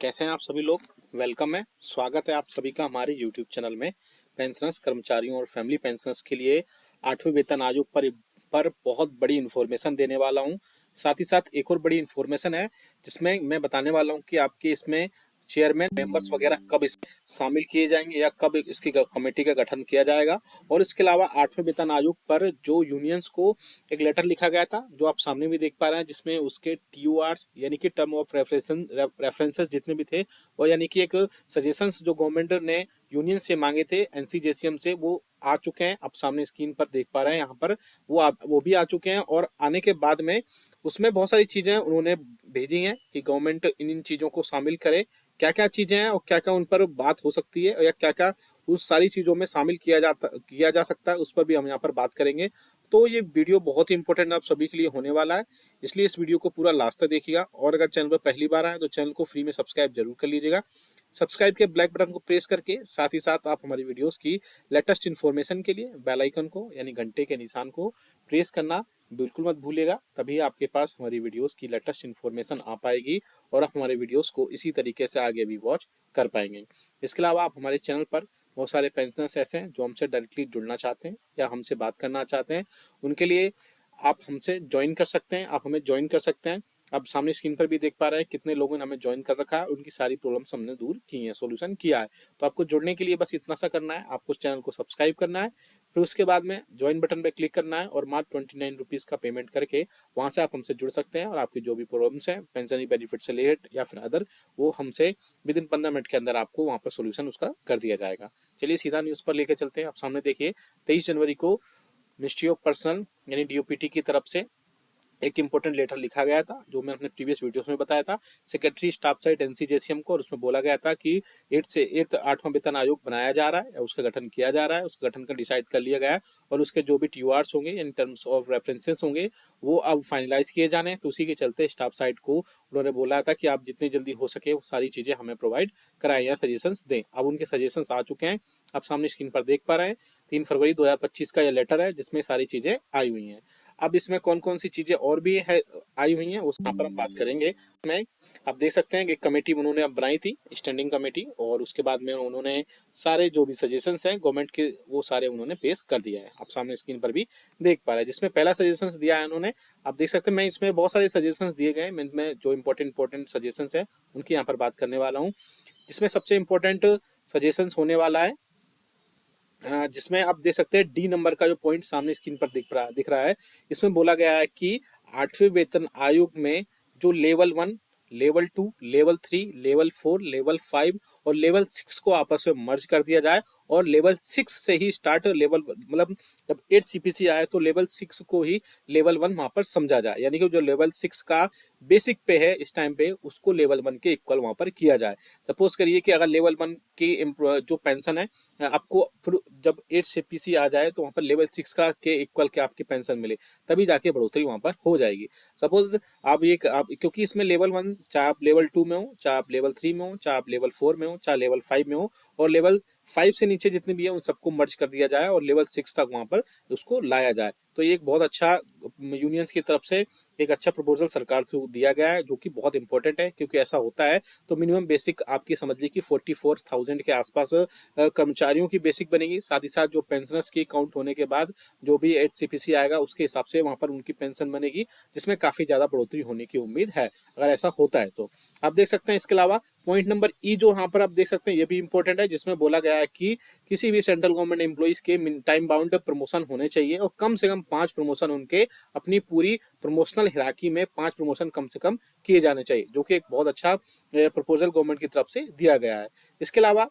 कैसे हैं आप सभी लोग। वेलकम है, स्वागत है आप सभी का हमारे यूट्यूब चैनल में। पेंशनर्स, कर्मचारियों और फैमिली पेंशनर्स के लिए 8वें वेतन आयोग पर बहुत बड़ी इन्फॉर्मेशन देने वाला हूं। साथ ही साथ एक और बड़ी इन्फॉर्मेशन है जिसमें मैं बताने वाला हूं कि आपके इसमें चेयरमैन मेंबर्स वगैरह कब इसमें शामिल किए जाएंगे या कब इसकी कमेटी का गठन किया जाएगा। और इसके अलावा 8वें वेतन आयोग पर जो यूनियंस को एक लेटर लिखा गया था, जो आप सामने भी देख पा रहे हैं, जिसमें उसके TORs यानी कि टर्म ऑफ रेफरेंसेस जितने भी थे, और यानी कि एक सजेशंस जो गवर्नमेंट ने यूनियन से मांगे थे NCJCM से, वो आ चुके हैं। आप सामने स्क्रीन पर देख पा रहे हैं, यहाँ पर वो भी आ चुके हैं। और आने के बाद में उसमें बहुत सारी चीजें उन्होंने भेजी हैं कि गवर्नमेंट इन चीजों को शामिल करे। क्या क्या चीजें हैं और क्या क्या उन पर बात हो सकती है, या क्या क्या उस सारी चीजों में शामिल किया जा सकता है, उस पर भी हम यहाँ पर बात करेंगे। तो ये वीडियो बहुत ही इंपॉर्टेंट आप सभी के लिए होने वाला है, इसलिए इस वीडियो को पूरा लास्ट तक देखिएगा। और अगर चैनल पर पहली बार आए तो चैनल को फ्री में सब्सक्राइब जरूर कर लीजिएगा। सब्सक्राइब के ब्लैक बटन को प्रेस करके साथ ही साथ आप हमारी वीडियोस की लेटेस्ट इन्फॉर्मेशन के लिए बेल आइकन को यानी घंटे के निशान को प्रेस करना बिल्कुल मत भूलिएगा। तभी आपके पास हमारी वीडियोस की लेटेस्ट इन्फॉर्मेशन आ पाएगी और आप हमारे वीडियोस को इसी तरीके से आगे भी वॉच कर पाएंगे। इसके अलावा आप हमारे चैनल पर बहुत सारे पेंशनर्स ऐसे हैं जो हमसे डायरेक्टली जुड़ना चाहते हैं या हमसे बात करना चाहते हैं। उनके लिए आप हमसे ज्वाइन कर सकते हैं, आप हमें ज्वाइन कर सकते हैं। आप सामने स्क्रीन पर भी देख पा रहे हैं कितने लोगों ने हमें ज्वाइन कर रखा है, उनकी सारी प्रॉब्लम्स हमने दूर की हैं, सॉल्यूशन किया है। तो आपको जुड़ने के लिए बस इतना सा करना है, आपको चैनल को सब्सक्राइब करना है, फिर उसके बाद में ज्वाइन बटन पर क्लिक करना है और मात्र 29 रुपीज़ का पेमेंट करके वहाँ से आप हमसे जुड़ सकते हैं। और आपकी जो भी प्रॉब्लम्स हैं पेंशन बेनिफिट से रिलेटेड या फिर अदर, वो हमसे विद इन 15 मिनट के अंदर आपको वहाँ पर सोल्यूशन उसका कर दिया जाएगा। चलिए सीधा न्यूज़ पर लेकर चलते हैं। आप सामने देखिए 23 जनवरी को मिनिस्ट्री ऑफ पर्सनल यानी DOPT की तरफ से एक इंपॉर्टेंट लेटर लिखा गया था, जो मैं अपने प्रीवियस वीडियोस में बताया था, सेक्रेटरी स्टाफ साइट NCJCM को। और उसमें बोला गया था कि 8वां वेतन आयोग बनाया जा रहा है या उसका गठन किया जा रहा है, उसका गठन का डिसाइड कर लिया गया है। और उसके जो भी TORs होंगे इन टर्म्स ऑफ रेफरेंसेस होंगे वो अब फाइनलाइज किए जाने हैं। तो उसी के चलते स्टाफ साइट को उन्होंने बोला था कि आप जितनी जल्दी हो सके वो सारी चीज़ें हमें प्रोवाइड कराएं या सजेशंस दें। अब उनके सजेशंस आ चुके हैं, आप सामने स्क्रीन पर देख पा रहे हैं। 3 फरवरी 2025 का यह लेटर है जिसमें सारी चीज़ें आई हुई हैं। अब इसमें कौन कौन सी चीजें और भी है आई हुई हैं, उस यहाँ पर हम बात करेंगे। इसमें आप देख सकते हैं कि कमेटी उन्होंने अब बनाई थी, स्टैंडिंग कमेटी, और उसके बाद में उन्होंने सारे जो भी सजेशंस हैं गवर्नमेंट के वो सारे उन्होंने पेश कर दिया है। आप सामने स्क्रीन पर भी देख पा रहे हैं, जिसमें पहला सजेशंस दिया है उन्होंने। आप देख सकते हैं मैं इसमें बहुत सारे सजेशंस दिए गए हैं, मैं जो इंपॉर्टेंट सजेशंस है उनकी यहाँ पर बात करने वाला हूँ। जिसमें सबसे इंपॉर्टेंट सजेशंस होने वाला है, जिसमें आप देख सकते हैं D नंबर का जो पॉइंट सामने स्क्रीन पर दिख रहा है। इसमें बोला गया है कि 8वें वेतन आयोग में जो level 1, level 2, level 3, level 4, level 5 और लेवल 6 को आपस में मर्ज कर दिया जाए। और लेवल 6 से ही स्टार्ट, लेवल मतलब जब 8 CPC आए तो लेवल 6 को ही लेवल 1 वहां पर समझा जाए, यानी कि जो लेवल 6 का बेसिक पे है इस टाइम पे, उसको लेवल 1 के इक्वल वहां पर किया जाए। सपोज करिए कि अगर लेवल 1 की जो पेंशन है आपको फिर जब 8 CPC आ जाए तो वहाँ पर लेवल 6 का के इक्वल के आपकी पेंशन मिले, तभी जाके बढ़ोतरी वहाँ पर हो जाएगी। सपोज आप क्योंकि इसमें लेवल 1 चाहे आप लेवल 2 में हो, चाहे आप लेवल 3 में हो, चाहे आप लेवल 4 में हो, चाहे लेवल 5 में हो, और लेवल 5 से नीचे जितने भी है उन सबको मर्ज कर दिया जाए और लेवल 6 तक वहाँ पर उसको लाया जाए। तो ये एक बहुत अच्छा यूनियंस की तरफ से एक अच्छा प्रपोजल सरकार को दिया गया है, जो कि बहुत इंपॉर्टेंट है। क्योंकि ऐसा होता है तो मिनिमम बेसिक आपकी समझ ली कि 44,000 के आसपास कर्मचारियों की बेसिक बनेगी। साथ ही साथ जो पेंशनर्स की काउंट होने के बाद जो भी 8 CPC आएगा उसके हिसाब से वहां पर उनकी पेंशन बनेगी, जिसमें काफी ज्यादा बढ़ोतरी होने की उम्मीद है अगर ऐसा होता है तो। आप देख सकते हैं इसके अलावा पॉइंट नंबर E जो यहाँ पर आप देख सकते हैं ये भी इंपॉर्टेंट है, जिसमें बोला गया है कि किसी भी सेंट्रल गवर्नमेंट एम्प्लॉइज के टाइम बाउंड प्रमोशन होने चाहिए और कम से कम 5 प्रमोशन उनके अपनी पूरी प्रमोशनल हिराकी में 5 प्रमोशन कम से कम किए जाने चाहिए, जो कि एक बहुत अच्छा प्रपोजल गवर्नमेंट की तरफ से दिया गया है। इसके अलावा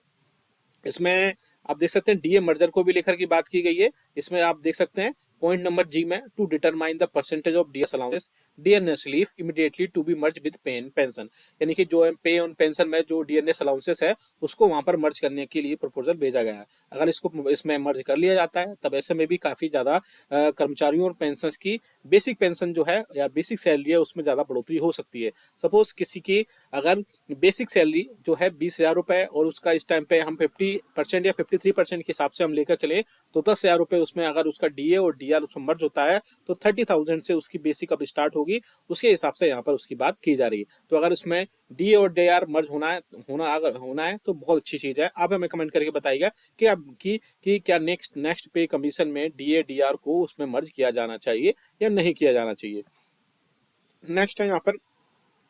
इसमें आप देख सकते हैं DA मर्जर को भी लेकर की बात की गई है। इसमें आप देख सकते हैं पॉइंट नंबर G में, to determine the percentage of DS allowances DNS leave immediately to be merge with pay pension, यानी कि जो पे ऑन पेंशन में जो DNS अलाउंसेस है उसको वहां पर मर्ज करने के लिए प्रपोजल भेजा गया है। अगर इसको इसमें मर्ज कर लिया जाता है तब ऐसे में भी काफी ज्यादा कर्मचारियों और पेंशन की बेसिक पेंशन जो है या बेसिक सैलरी है उसमें ज्यादा बढ़ोतरी हो सकती है। सपोज किसी की अगर बेसिक सैलरी जो है 20,000 रुपए और उसका इस टाइम पे हम 50% या 53% के हिसाब से हम लेकर चले तो 10,000 रुपए उसमें अगर उसका DA और DAR उसमें मर्ज होता है तो 30,000 से उसकी बेसिक अब स्टार्ट होगी, उसके हिसाब से यहाँ पर उसकी बात की जा रही है। तो अगर उसमें DA और DAR मर्ज होना है तो बहुत अच्छी चीज़ है। आप हमें कमेंट करके बताइएगा कि क्या नेक्स्ट पे कमीशन में DA DAR को उसमें मर्ज किया जाना चाहिए या नहीं किया जाना चाहिए। नेक्स्ट है यहाँ पर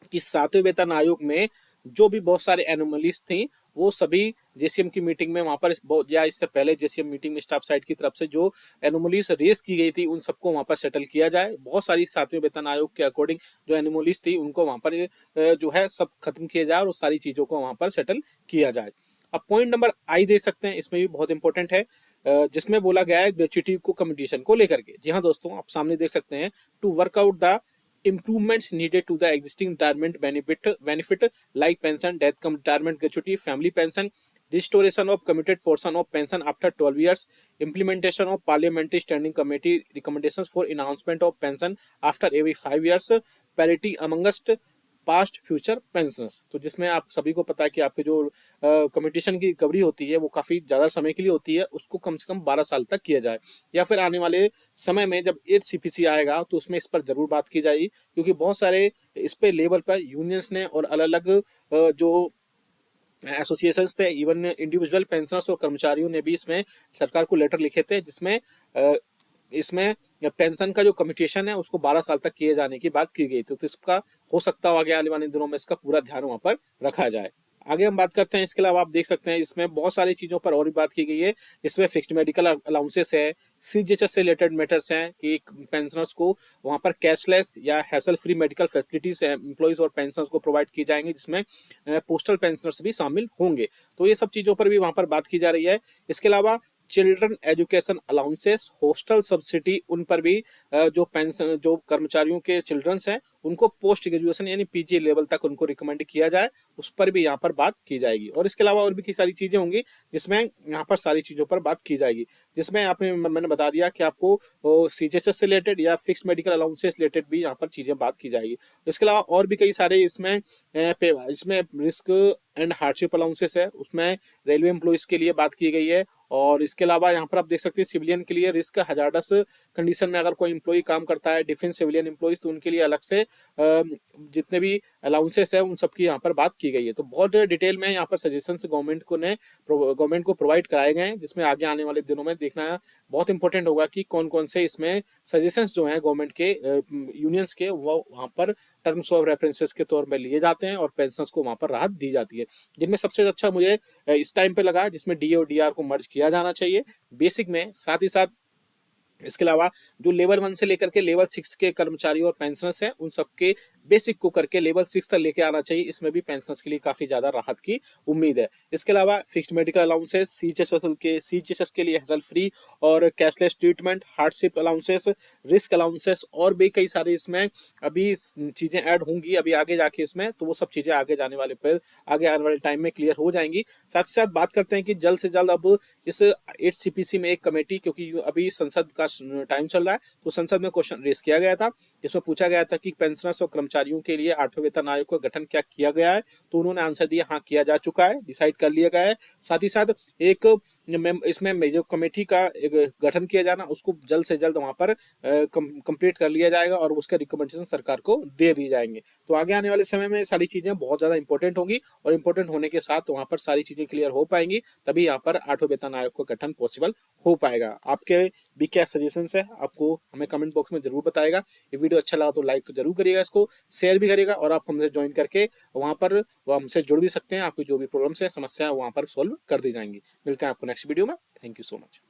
कि 7वें वेतन आयोग में जो भी बहुत सारे एनोमलीज थी वो सभी JCM की मीटिंग में वहां पर या इससे पहले JCM मीटिंग में स्टाफ साइड की तरफ से जो एनोमलीज रेस की गई थी उन सबको वहां पर सेटल किया जाए। बहुत सारी 7वें वेतन आयोग के अकॉर्डिंग जो एनोमलीज थी उनको वहां पर जो है सब खत्म किया जाए और सारी चीजों को वहां पर सेटल किया जाए। अब पॉइंट नंबर आई दे सकते हैं, इसमें भी बहुत इंपॉर्टेंट है, जिसमें बोला गया है ग्रेच्युटी को कम्पिटिशन को लेकर के। जी हाँ दोस्तों, आप सामने देख सकते हैं, to work out the improvements needed to the existing retirement benefit like pension, death cum retirement gratuity, family pension, restoration of commuted portion of pension after 12 years, implementation of parliamentary standing committee recommendations for enhancement of pension after every 5 years, parity amongst past future pensioners. तो जिसमें आप सभी को पता है कि आपके जो कम्पिटिशन की रिकवरी होती है वो काफ़ी ज़्यादा समय के लिए होती है, उसको कम से कम 12 साल तक किया जाए, या फिर आने वाले समय में जब 8 CPC आएगा तो उसमें इस पर ज़रूर बात की जाएगी, क्योंकि बहुत सारे इस पे लेवल पर यूनियंस ने और अलग अलग जो एसोसिएशंस थे, इवन इंडिविजुअल पेंशनर्स और कर्मचारियों ने भी इसमें सरकार को लेटर लिखे थे, जिसमें इसमें पेंशन का जो कम्यूटेशन है उसको 12 साल तक किए जाने की बात की गई थी। तो इसका हो सकता है आगे आने वाले दिनों में इसका पूरा ध्यान वहां पर रखा जाए। आगे हम बात करते हैं, इसके अलावा आप देख सकते हैं इसमें बहुत सारी चीज़ों पर और भी बात की गई है। इसमें फिक्स्ड मेडिकल अलाउंसेस है, CGHS से रिलेटेड मैटर्स हैं कि पेंशनर्स को वहाँ पर कैशलेस या hassle free medical facilities employees और पेंशनर्स को प्रोवाइड की जाएंगी, जिसमें पोस्टल पेंशनर्स भी शामिल होंगे। तो ये सब चीज़ों पर भी वहाँ पर बात की जा रही है। इसके अलावा children education allowances, hostel subsidy, उन पर भी जो पेंशन जो कर्मचारियों के चिल्ड्रंस हैं उनको पोस्ट ग्रेजुएशन यानी PG लेवल तक उनको रिकमेंड किया जाए, उस पर भी यहाँ पर बात की जाएगी। और इसके अलावा और भी कई सारी चीज़ें होंगी जिसमें यहाँ पर सारी चीज़ों पर बात की जाएगी, जिसमें मैंने बता दिया कि आपको CGHS से रिलेटेड या फिक्स मेडिकल अलाउंसेस रिलेटेड भी यहाँ पर चीज़ें बात की जाएगी। इसके अलावा और भी कई सारे इसमें रिस्क एंड हार्डशिप अलाउंसेस है, उसमें रेलवे एम्प्लॉइज के लिए बात की गई है। और इसके अलावा यहाँ पर आप देख सकते हैं सिविलियन के लिए रिस्क हजार्डस कंडीशन में अगर कोई एम्प्लॉय काम करता है, डिफेंस सिविलियन एम्प्लॉइज, तो उनके लिए अलग से जितने भी अलाउंसेस है उन सबकी यहाँ पर बात की गई है। तो बहुत डिटेल में यहाँ पर सजेशंस गवर्नमेंट को प्रोवाइड कराए गए हैं, जिसमें आगे आने वाले दिनों में देखना बहुत इंपॉर्टेंट होगा कि कौन कौन से इसमें सजेशंस जो हैं गवर्नमेंट के यूनियंस के वो वहाँ पर टर्म्स ऑफ रेफरेंसेस के तौर पर लिए जाते हैं और पेंशनर्स को वहाँ पर राहत दी जाती है। जिनमें सबसे अच्छा मुझे इस टाइम पे लगा जिसमें DA और DR को मर्ज किया जाना चाहिए बेसिक में। साथ ही साथ इसके अलावा जो लेवल 1 से लेकर के लेवल 6 के कर्मचारी और पेंशनर्स हैं उन सबके बेसिक को करके लेवल 6 तक लेके आना चाहिए। इसमें भी पेंशनर्स के लिए काफी ज्यादा राहत की उम्मीद है। इसके अलावा फिक्स्ड मेडिकल अलाउंसेस, CGHS के लिए हेसल फ्री और cashless treatment, hardship allowances, risk allowances और भी कई सारे इसमें अभी चीजें ऐड होंगी अभी आगे जाके इसमें, तो वो सब चीजें आगे आने वाले टाइम में क्लियर हो जाएंगी। साथ ही साथ बात करते हैं कि जल्द से जल्द अब इस 8 CPC में एक कमेटी, क्योंकि अभी संसद का टाइम चल रहा है, तो संसद में क्वेश्चन रेस किया गया था जिसमें पूछा गया था कि पेंशनर्स और कर्मचारियों के लिए 8वें वेतन आयोग का गठन क्या किया गया है, तो उन्होंने आंसर दिया हाँ किया जा चुका है, डिसाइड कर लिया गया है। साथ ही साथ एक इसमें जो कमेटी का गठन किया जाना उसको जल्द से जल्द वहां पर कंप्लीट कर लिया जाएगा और उसके रिकमेंडेशन सरकार को दे दिए जाएंगे। तो आगे आने वाले समय में सारी चीजें बहुत ज्यादा इंपॉर्टेंट होंगी और इंपॉर्टेंट होने के साथ वहां पर सारी चीजें क्लियर हो पाएंगी, तभी यहाँ पर 8वें वेतन आयोग का गठन पॉसिबल हो पाएगा। आपके भी क्या सजेशंस है आपको हमें कमेंट बॉक्स में जरूर बताएगा। ये वीडियो अच्छा लगा तो लाइक तो जरूर करिएगा, इसको शेयर भी करिएगा और आप हमसे ज्वाइन करके वहां पर हमसे जुड़ भी सकते हैं। आपकी जो भी प्रॉब्लम्स है समस्या है वहां पर सॉल्व कर दी जाएंगी। मिलते हैं आपको नेक्स्ट वीडियो में। Thank you so much.